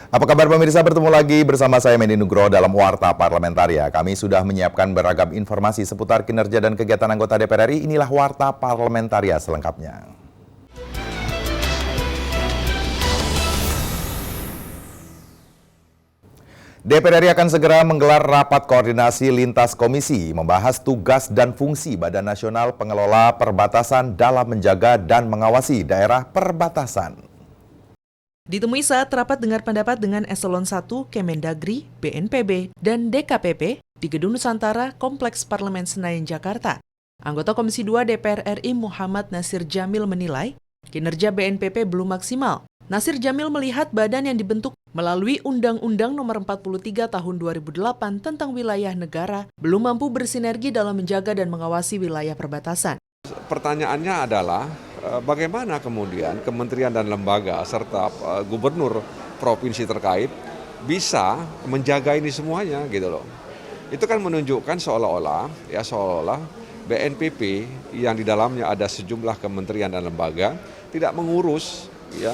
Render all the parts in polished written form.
Apa kabar pemirsa, bertemu lagi bersama saya Mendy Nugroho dalam Warta Parlamentaria. Kami sudah menyiapkan beragam informasi seputar kinerja dan kegiatan anggota DPR RI. Inilah Warta Parlamentaria selengkapnya. DPR RI akan segera menggelar rapat koordinasi lintas komisi, membahas tugas dan fungsi Badan Nasional Pengelola Perbatasan dalam menjaga dan mengawasi daerah perbatasan. Ditemui saat rapat dengar pendapat dengan Eselon 1, Kemendagri, BNPB, dan DKPP di Gedung Nusantara, Kompleks Parlemen Senayan, Jakarta. Anggota Komisi 2 DPR RI Muhammad Nasir Jamil menilai kinerja BNPB belum maksimal. Nasir Jamil melihat badan yang dibentuk melalui Undang-Undang Nomor 43 Tahun 2008 tentang wilayah negara belum mampu bersinergi dalam menjaga dan mengawasi wilayah perbatasan. Pertanyaannya adalah bagaimana kemudian kementerian dan lembaga serta gubernur provinsi terkait bisa menjaga ini semuanya gitu loh. Itu kan menunjukkan seolah-olah BNPB yang di dalamnya ada sejumlah kementerian dan lembaga tidak mengurus ya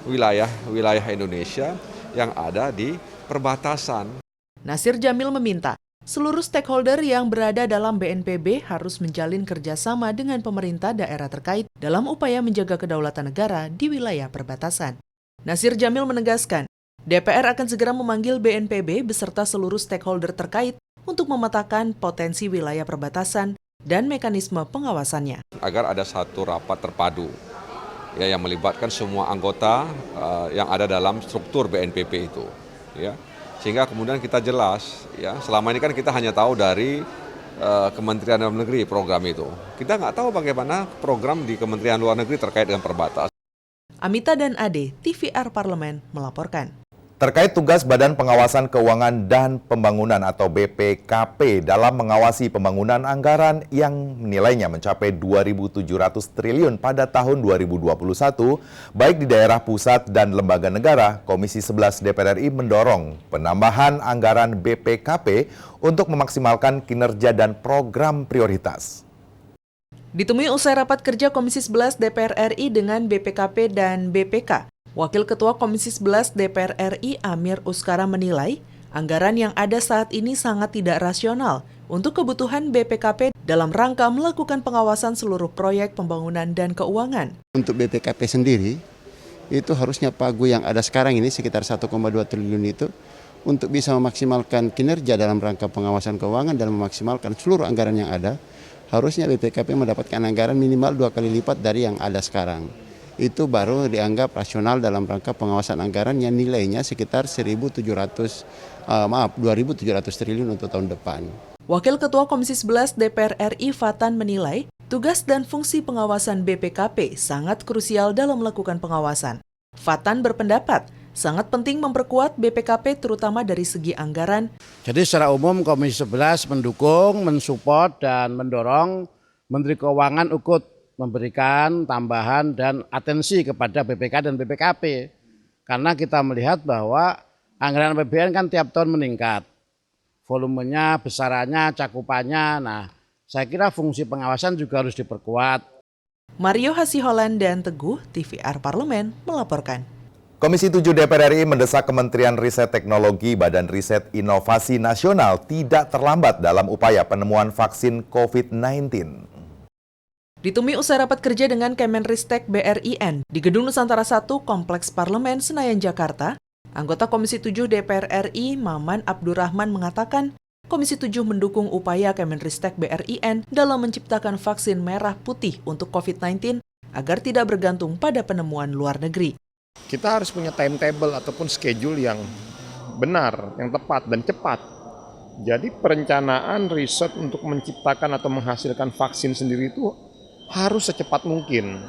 wilayah Indonesia yang ada di perbatasan. Nasir Jamil meminta seluruh stakeholder yang berada dalam BNPB harus menjalin kerjasama dengan pemerintah daerah terkait dalam upaya menjaga kedaulatan negara di wilayah perbatasan. Nasir Jamil menegaskan, DPR akan segera memanggil BNPB beserta seluruh stakeholder terkait untuk memetakan potensi wilayah perbatasan dan mekanisme pengawasannya. Agar ada satu rapat terpadu ya, yang melibatkan semua anggota yang ada dalam struktur BNPB itu. Ya. Sehingga kemudian kita jelas, ya selama ini kan kita hanya tahu dari Kementerian Dalam Negeri program itu. Kita nggak tahu bagaimana program di Kementerian Luar Negeri terkait dengan perbatasan. Amita dan Ade, TVR Parlemen melaporkan. Terkait tugas Badan Pengawasan Keuangan dan Pembangunan atau BPKP dalam mengawasi pembangunan anggaran yang nilainya mencapai 2.700 triliun pada tahun 2021, baik di daerah pusat dan lembaga negara, Komisi 11 DPR RI mendorong penambahan anggaran BPKP untuk memaksimalkan kinerja dan program prioritas. Ditemui usai rapat kerja Komisi 11 DPR RI dengan BPKP dan BPK, Wakil Ketua Komisi 11 DPR RI Amir Uskara menilai anggaran yang ada saat ini sangat tidak rasional untuk kebutuhan BPKP dalam rangka melakukan pengawasan seluruh proyek pembangunan dan keuangan. Untuk BPKP sendiri, itu harusnya pagu yang ada sekarang ini sekitar 1,2 triliun itu untuk bisa memaksimalkan kinerja dalam rangka pengawasan keuangan dan memaksimalkan seluruh anggaran yang ada, harusnya BPKP mendapatkan anggaran minimal 2 kali lipat dari yang ada sekarang. Itu baru dianggap rasional dalam rangka pengawasan anggaran yang nilainya sekitar 2.700 triliun untuk tahun depan. Wakil Ketua Komisi 11 DPR RI Fatan menilai tugas dan fungsi pengawasan BPKP sangat krusial dalam melakukan pengawasan. Fatan berpendapat sangat penting memperkuat BPKP terutama dari segi anggaran. Jadi secara umum Komisi 11 mendukung, mensupport dan mendorong Menteri Keuangan ikut memberikan tambahan dan atensi kepada BPK dan BPKP. Karena kita melihat bahwa anggaran APBN kan tiap tahun meningkat. Volumenya, besarannya, cakupannya. Nah, saya kira fungsi pengawasan juga harus diperkuat. Mario Hasiholan dan Teguh, TVR Parlemen melaporkan. Komisi 7 DPR RI mendesak Kementerian Riset Teknologi Badan Riset Inovasi Nasional tidak terlambat dalam upaya penemuan vaksin COVID-19. Ditemui usai rapat kerja dengan Kemenristek BRIN di Gedung Nusantara 1 Kompleks Parlemen Senayan, Jakarta, anggota Komisi 7 DPR RI Maman Abdurrahman mengatakan Komisi 7 mendukung upaya Kemenristek BRIN dalam menciptakan vaksin merah putih untuk COVID-19 agar tidak bergantung pada penemuan luar negeri. Kita harus punya timetable ataupun schedule yang benar, yang tepat dan cepat. Jadi perencanaan riset untuk menciptakan atau menghasilkan vaksin sendiri itu harus secepat mungkin.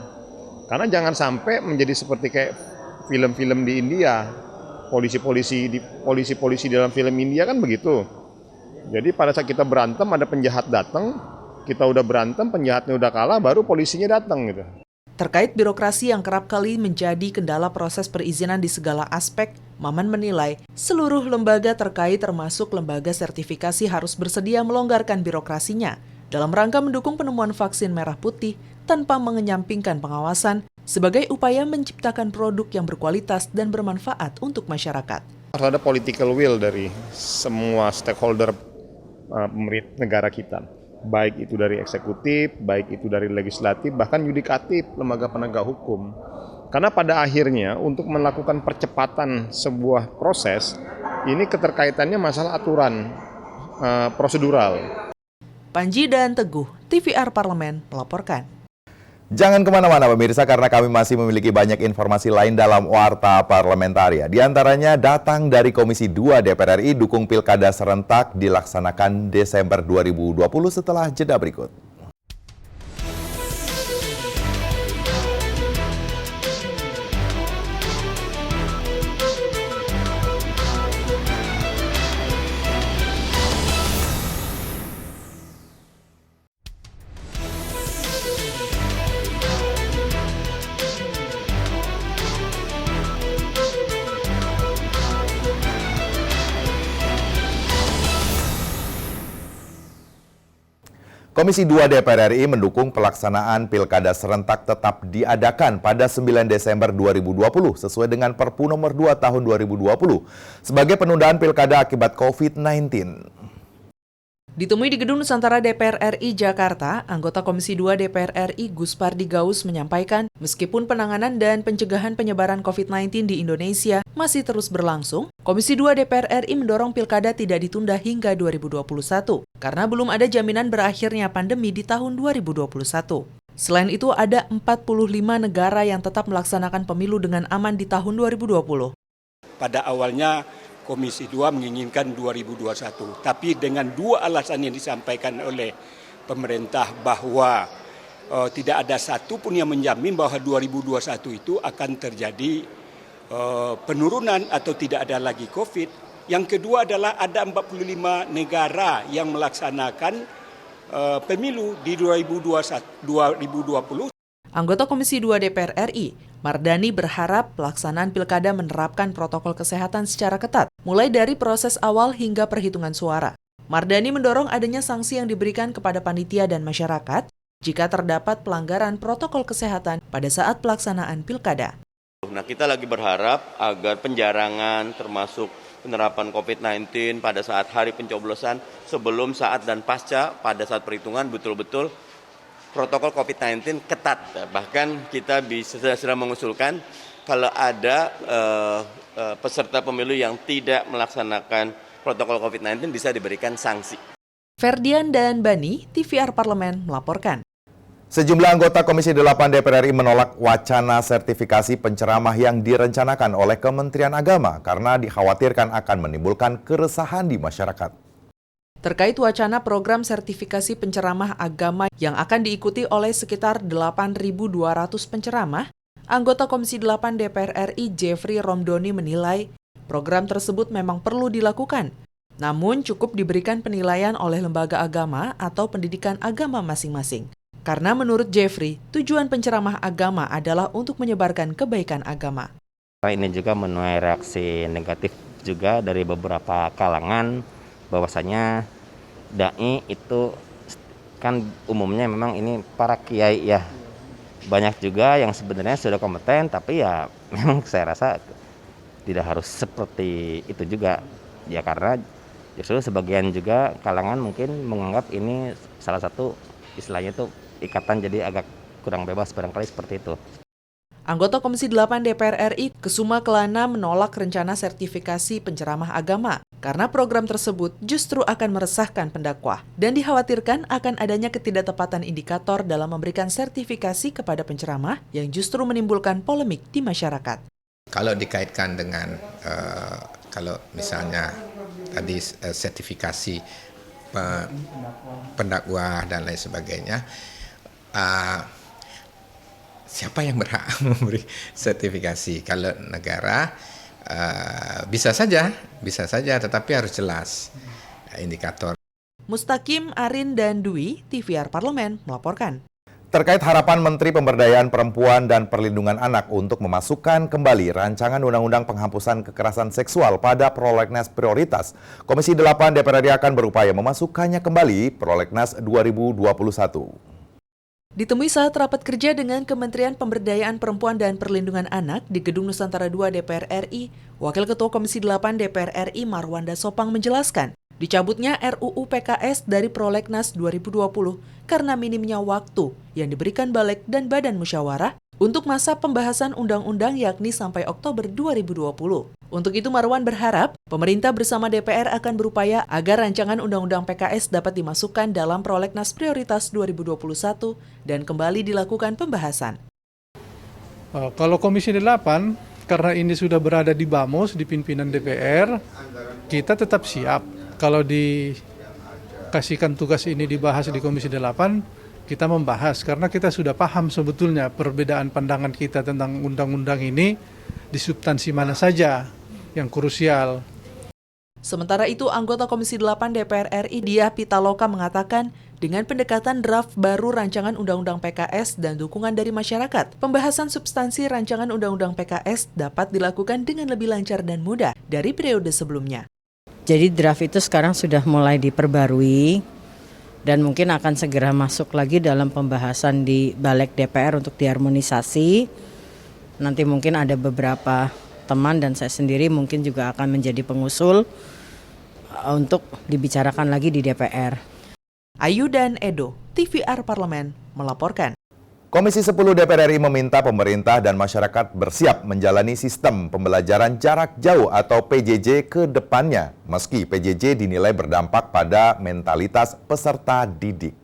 Karena jangan sampai menjadi seperti kayak film-film di India. Polisi-polisi dalam film India kan begitu. Jadi pada saat kita berantem ada penjahat datang, kita udah berantem, penjahatnya udah kalah, baru polisinya datang gitu. Terkait birokrasi yang kerap kali menjadi kendala proses perizinan di segala aspek, Maman menilai seluruh lembaga terkait termasuk lembaga sertifikasi harus bersedia melonggarkan birokrasinya dalam rangka mendukung penemuan vaksin merah putih tanpa mengenyampingkan pengawasan sebagai upaya menciptakan produk yang berkualitas dan bermanfaat untuk masyarakat. Harus ada political will dari semua stakeholder pemerintah negara kita. Baik itu dari eksekutif, baik itu dari legislatif, bahkan yudikatif, lembaga penegak hukum. Karena pada akhirnya untuk melakukan percepatan sebuah proses, ini keterkaitannya masalah aturan prosedural. Panji dan Teguh, TVR Parlemen melaporkan. Jangan kemana-mana pemirsa, karena kami masih memiliki banyak informasi lain dalam Warta Parlamentaria. Di antaranya datang dari Komisi 2 DPR RI dukung pilkada serentak dilaksanakan Desember 2020 setelah jeda berikut. Komisi 2 DPR RI mendukung pelaksanaan pilkada serentak tetap diadakan pada 9 Desember 2020 sesuai dengan Perpu nomor 2 tahun 2020 sebagai penundaan pilkada akibat COVID-19. Ditemui di Gedung Nusantara DPR RI Jakarta, anggota Komisi 2 DPR RI Gus Pardi Gaus menyampaikan, meskipun penanganan dan pencegahan penyebaran COVID-19 di Indonesia masih terus berlangsung, Komisi 2 DPR RI mendorong pilkada tidak ditunda hingga 2021, karena belum ada jaminan berakhirnya pandemi di tahun 2021. Selain itu, ada 45 negara yang tetap melaksanakan pemilu dengan aman di tahun 2020. Pada awalnya, Komisi 2 menginginkan 2021, tapi dengan dua alasan yang disampaikan oleh pemerintah bahwa tidak ada satupun yang menjamin bahwa 2021 itu akan terjadi penurunan atau tidak ada lagi COVID. Yang kedua adalah ada 45 negara yang melaksanakan pemilu di 2020. Anggota Komisi 2 DPR RI, Mardani berharap pelaksanaan pilkada menerapkan protokol kesehatan secara ketat, mulai dari proses awal hingga perhitungan suara. Mardani mendorong adanya sanksi yang diberikan kepada panitia dan masyarakat jika terdapat pelanggaran protokol kesehatan pada saat pelaksanaan pilkada. Nah, kita lagi berharap agar penjarangan termasuk penerapan COVID-19 pada saat hari pencoblosan, sebelum, saat, dan pasca pada saat perhitungan betul-betul protokol COVID-19 ketat. Bahkan kita sudah mengusulkan kalau ada peserta pemilu yang tidak melaksanakan protokol COVID-19 bisa diberikan sanksi. Ferdian dan Bani, TVR Parlemen melaporkan. Sejumlah anggota Komisi 8 DPR RI menolak wacana sertifikasi penceramah yang direncanakan oleh Kementerian Agama karena dikhawatirkan akan menimbulkan keresahan di masyarakat. Terkait wacana program sertifikasi penceramah agama yang akan diikuti oleh sekitar 8.200 penceramah, anggota Komisi 8 DPR RI Jeffrey Romdoni menilai program tersebut memang perlu dilakukan, namun cukup diberikan penilaian oleh lembaga agama atau pendidikan agama masing-masing. Karena menurut Jeffrey, tujuan penceramah agama adalah untuk menyebarkan kebaikan agama. Ini juga menuai reaksi negatif juga dari beberapa kalangan, bahwasanya dai itu kan umumnya memang ini para kiai ya. Banyak juga yang sebenarnya sudah kompeten, tapi ya memang saya rasa tidak harus seperti itu juga. Ya karena justru sebagian juga kalangan mungkin menganggap ini salah satu istilahnya itu ikatan, jadi agak kurang bebas barangkali seperti itu. Anggota Komisi 8 DPR RI Kusuma Kelana menolak rencana sertifikasi penceramah agama karena program tersebut justru akan meresahkan pendakwah dan dikhawatirkan akan adanya ketidaktepatan indikator dalam memberikan sertifikasi kepada penceramah yang justru menimbulkan polemik di masyarakat. Kalau dikaitkan dengan kalau misalnya tadi sertifikasi pendakwah dan lain sebagainya, siapa yang berhak memberi sertifikasi? Kalau negara bisa saja, tetapi harus jelas indikator. Mustaqim, Arin, dan Dwi, TVR Parlemen melaporkan. Terkait harapan Menteri Pemberdayaan Perempuan dan Perlindungan Anak untuk memasukkan kembali rancangan Undang-Undang Penghapusan Kekerasan Seksual pada prolegnas prioritas, Komisi 8 DPR RI akan berupaya memasukkannya kembali prolegnas 2021. Ditemui saat rapat kerja dengan Kementerian Pemberdayaan Perempuan dan Perlindungan Anak di Gedung Nusantara II DPR RI, Wakil Ketua Komisi 8 DPR RI Marwanda Sopang menjelaskan, dicabutnya RUU PKS dari Prolegnas 2020 karena minimnya waktu yang diberikan Balik dan Badan Musyawarah untuk masa pembahasan undang-undang yakni sampai Oktober 2020. Untuk itu Marwan berharap pemerintah bersama DPR akan berupaya agar rancangan undang-undang PKS dapat dimasukkan dalam Prolegnas Prioritas 2021 dan kembali dilakukan pembahasan. Kalau Komisi 8, karena ini sudah berada di BAMUS, di pimpinan DPR, kita tetap siap. Kalau dikasihkan tugas ini dibahas di Komisi 8, kita membahas. Karena kita sudah paham sebetulnya perbedaan pandangan kita tentang undang-undang ini di substansi mana saja yang krusial. Sementara itu, anggota Komisi 8 DPR RI Diah Pitaloka mengatakan, dengan pendekatan draft baru rancangan Undang-Undang PKS dan dukungan dari masyarakat, pembahasan substansi rancangan Undang-Undang PKS dapat dilakukan dengan lebih lancar dan mudah dari periode sebelumnya. Jadi draft itu sekarang sudah mulai diperbarui dan mungkin akan segera masuk lagi dalam pembahasan di Balik DPR untuk diharmonisasi. Nanti mungkin ada beberapa teman dan saya sendiri mungkin juga akan menjadi pengusul untuk dibicarakan lagi di DPR. Ayu dan Edo, TVR Parlemen, melaporkan. Komisi 10 DPR RI meminta pemerintah dan masyarakat bersiap menjalani sistem pembelajaran jarak jauh atau PJJ ke depannya, meski PJJ dinilai berdampak pada mentalitas peserta didik.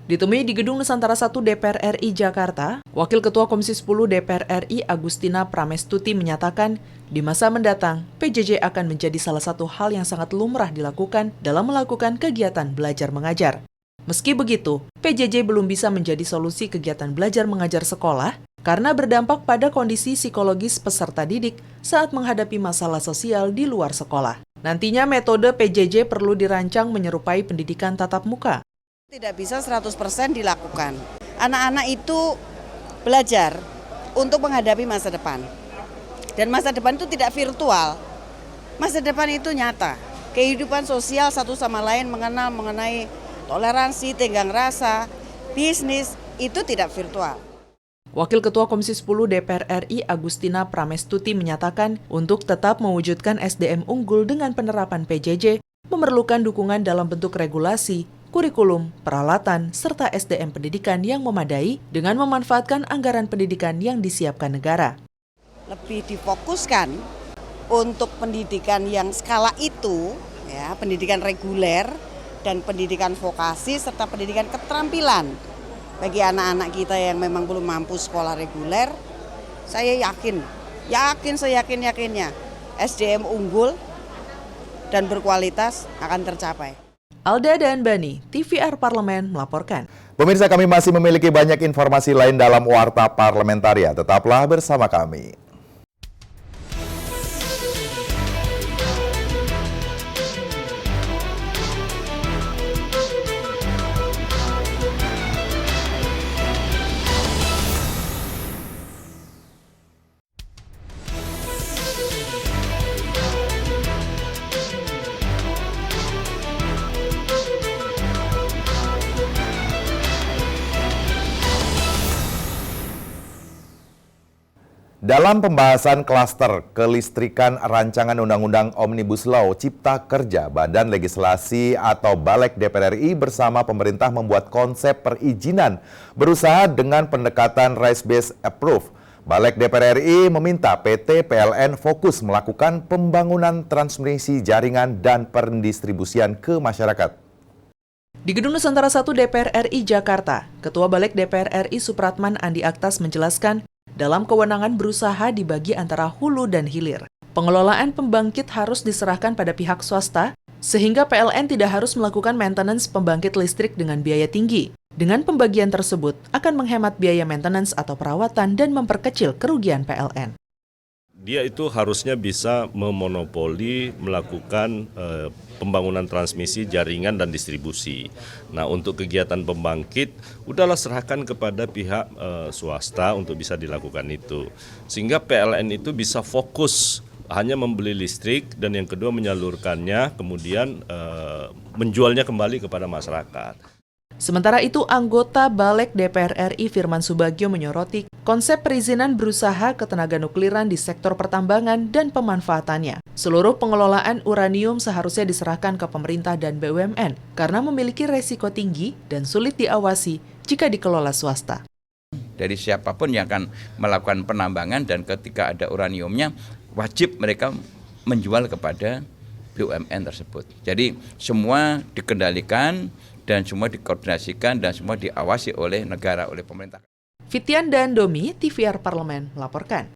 Ditemui di Gedung Nusantara I DPR RI Jakarta, Wakil Ketua Komisi 10 DPR RI Agustina Pramestuti menyatakan, di masa mendatang, PJJ akan menjadi salah satu hal yang sangat lumrah dilakukan dalam melakukan kegiatan belajar mengajar. Meski begitu, PJJ belum bisa menjadi solusi kegiatan belajar mengajar sekolah karena berdampak pada kondisi psikologis peserta didik saat menghadapi masalah sosial di luar sekolah. Nantinya metode PJJ perlu dirancang menyerupai pendidikan tatap muka. Tidak bisa 100% dilakukan. Anak-anak itu belajar untuk menghadapi masa depan. Dan masa depan itu tidak virtual. Masa depan itu nyata. Kehidupan sosial satu sama lain mengenal mengenai toleransi, tenggang rasa, bisnis, itu tidak virtual. Wakil Ketua Komisi 10 DPR RI Agustina Pramestuti menyatakan untuk tetap mewujudkan SDM unggul dengan penerapan PJJ memerlukan dukungan dalam bentuk regulasi, kurikulum, peralatan, serta SDM pendidikan yang memadai dengan memanfaatkan anggaran pendidikan yang disiapkan negara. Lebih difokuskan untuk pendidikan yang skala itu, ya, pendidikan reguler dan pendidikan vokasi serta pendidikan keterampilan. Bagi anak-anak kita yang memang belum mampu sekolah reguler, saya yakinnya SDM unggul dan berkualitas akan tercapai. Alda dan Bani, TVR Parlemen melaporkan. Pemirsa, kami masih memiliki banyak informasi lain dalam Warta Parlamentaria. Tetaplah bersama kami. Dalam pembahasan klaster kelistrikan rancangan Undang-Undang Omnibus Law Cipta Kerja, Badan Legislasi atau Balik DPR RI bersama pemerintah membuat konsep perizinan berusaha dengan pendekatan rights-based approach. Balik DPR RI meminta PT PLN fokus melakukan pembangunan transmisi jaringan dan pendistribusian ke masyarakat. Di Gedung Nusantara I DPR RI Jakarta, Ketua Balik DPR RI Supratman Andi Aktas menjelaskan, dalam kewenangan berusaha dibagi antara hulu dan hilir. Pengelolaan pembangkit harus diserahkan pada pihak swasta, sehingga PLN tidak harus melakukan maintenance pembangkit listrik dengan biaya tinggi. Dengan pembagian tersebut, akan menghemat biaya maintenance atau perawatan dan memperkecil kerugian PLN. Dia itu harusnya bisa memonopoli melakukan pembangunan transmisi, jaringan, dan distribusi. Nah, untuk kegiatan pembangkit, udahlah serahkan kepada pihak swasta untuk bisa dilakukan itu. Sehingga PLN itu bisa fokus hanya membeli listrik dan yang kedua menyalurkannya, kemudian menjualnya kembali kepada masyarakat. Sementara itu, anggota Balik DPR RI Firman Subagio menyoroti konsep perizinan berusaha ketenaga nukliran di sektor pertambangan dan pemanfaatannya. Seluruh pengelolaan uranium seharusnya diserahkan ke pemerintah dan BUMN karena memiliki resiko tinggi dan sulit diawasi jika dikelola swasta. Dari siapapun yang akan melakukan penambangan dan ketika ada uraniumnya, wajib mereka menjual kepada BUMN tersebut. Jadi semua dikendalikan dan semua dikoordinasikan dan semua diawasi oleh negara, oleh pemerintah. Fitian dan Domi, TVR Parlemen melaporkan.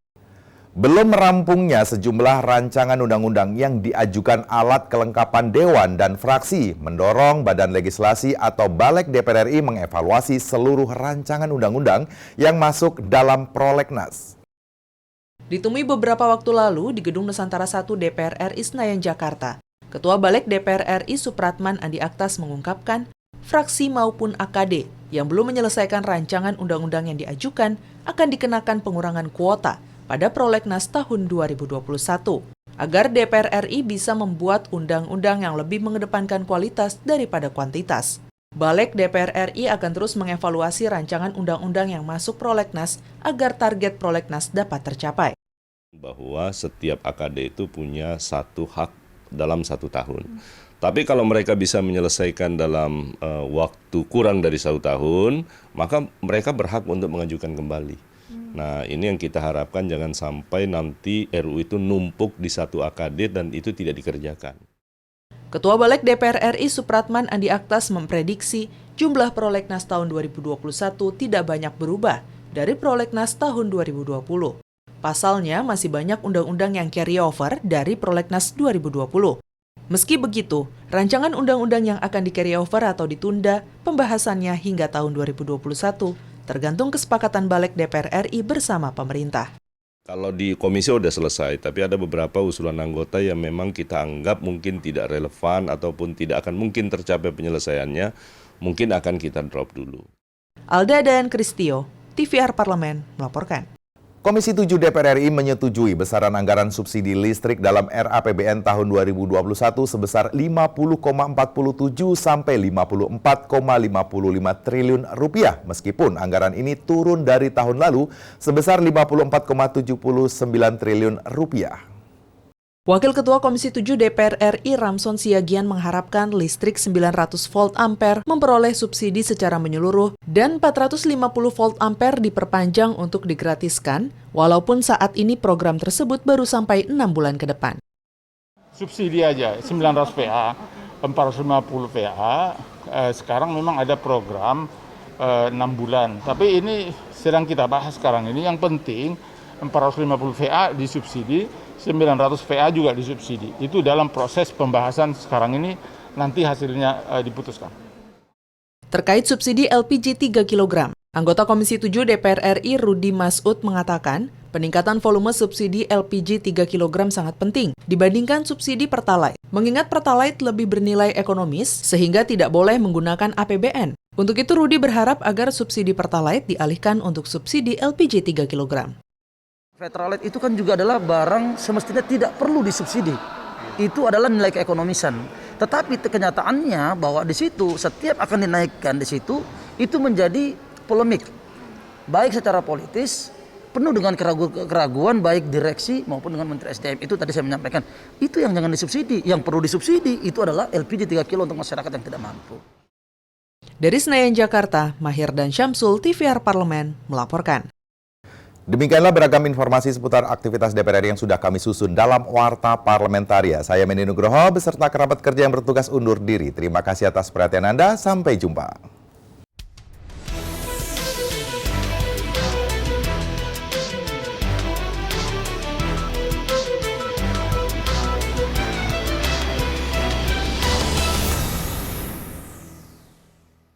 Belum merampungnya sejumlah rancangan undang-undang yang diajukan alat kelengkapan Dewan dan fraksi mendorong Badan Legislasi atau Balik DPR RI mengevaluasi seluruh rancangan undang-undang yang masuk dalam prolegnas. Ditemui beberapa waktu lalu di Gedung Nusantara 1 DPR RI Senayan, Jakarta, Ketua Balik DPR RI Supratman Andi Aktas mengungkapkan fraksi maupun AKD yang belum menyelesaikan rancangan undang-undang yang diajukan akan dikenakan pengurangan kuota pada prolegnas tahun 2021 agar DPR RI bisa membuat undang-undang yang lebih mengedepankan kualitas daripada kuantitas. Balik DPR RI akan terus mengevaluasi rancangan undang-undang yang masuk prolegnas agar target prolegnas dapat tercapai. Bahwa setiap AKD itu punya satu hak dalam 1 tahun. Tapi kalau mereka bisa menyelesaikan dalam waktu kurang dari 1 tahun, maka mereka berhak untuk mengajukan kembali. Nah, ini yang kita harapkan jangan sampai nanti RU itu numpuk di satu AKD dan itu tidak dikerjakan. Ketua Balik DPR RI Supratman Andi Aktas memprediksi jumlah prolegnas tahun 2021 tidak banyak berubah dari prolegnas tahun 2020. Pasalnya masih banyak undang-undang yang carry over dari prolegnas 2020. Meski begitu, rancangan undang-undang yang akan di-carry over atau ditunda pembahasannya hingga tahun 2021 tergantung kesepakatan Balik DPR RI bersama pemerintah. Kalau di komisi sudah selesai, tapi ada beberapa usulan anggota yang memang kita anggap mungkin tidak relevan ataupun tidak akan mungkin tercapai penyelesaiannya, mungkin akan kita drop dulu. Alda dan Kristio, TVR Parlemen melaporkan. Komisi 7 DPR RI menyetujui besaran anggaran subsidi listrik dalam RAPBN tahun 2021 sebesar 50,47 sampai 54,55 triliun rupiah, meskipun anggaran ini turun dari tahun lalu sebesar 54,79 triliun rupiah. Wakil Ketua Komisi 7 DPR RI Ramson Siagian mengharapkan listrik 900 volt ampere memperoleh subsidi secara menyeluruh dan 450 volt ampere diperpanjang untuk digratiskan, walaupun saat ini program tersebut baru sampai 6 bulan ke depan. Subsidi aja 900 VA, 450 VA, sekarang memang ada program 6 bulan, tapi ini sedang kita bahas sekarang ini. Yang penting 450 VA disubsidi, 900 VA juga disubsidi. Itu dalam proses pembahasan sekarang ini, nanti hasilnya diputuskan. Terkait subsidi LPG 3 kg, anggota Komisi 7 DPR RI Rudi Masud mengatakan peningkatan volume subsidi LPG 3 kg sangat penting dibandingkan subsidi Pertalite. Mengingat Pertalite lebih bernilai ekonomis sehingga tidak boleh menggunakan APBN. Untuk itu Rudi berharap agar subsidi Pertalite dialihkan untuk subsidi LPG 3 kg. Pertalite itu kan juga adalah barang semestinya tidak perlu disubsidi. Itu adalah nilai keekonomisan. Tetapi kenyataannya bahwa di situ setiap akan dinaikkan di situ itu menjadi polemik. Baik secara politis, penuh dengan keraguan baik direksi maupun dengan Menteri SDM. Itu tadi saya menyampaikan. Itu yang jangan disubsidi. Yang perlu disubsidi itu adalah LPG 3 kilo untuk masyarakat yang tidak mampu. Dari Senayan, Jakarta, Mahir dan Syamsul, TVR Parlemen melaporkan. Demikianlah beragam informasi seputar aktivitas DPR RI yang sudah kami susun dalam Warta Parlamentaria. Saya Mendy Nugroho beserta kerabat kerja yang bertugas undur diri. Terima kasih atas perhatian Anda. Sampai jumpa.